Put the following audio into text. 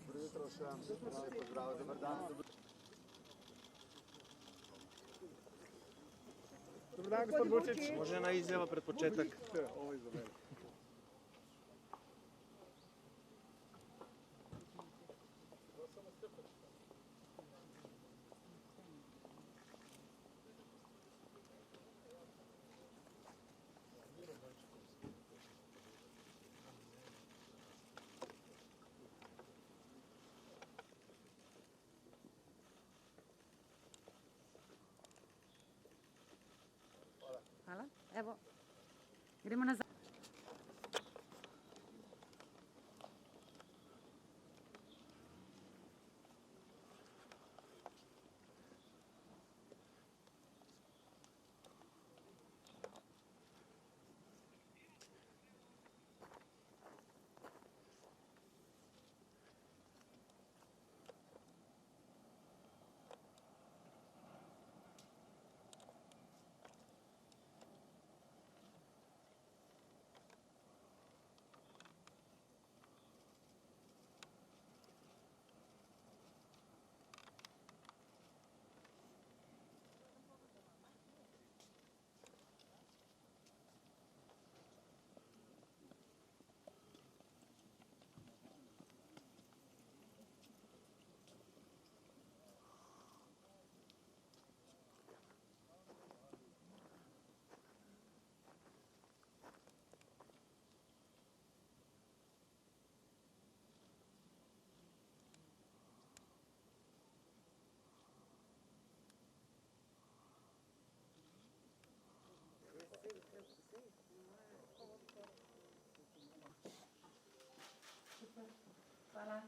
Dobro jutro vsem, pravi pozdrav, dober dan. Dobar dan, gospod Vučić. Može jedna izjava pred početak? Ovo je za mene. Hvala. Evo, idemo na... Hvala.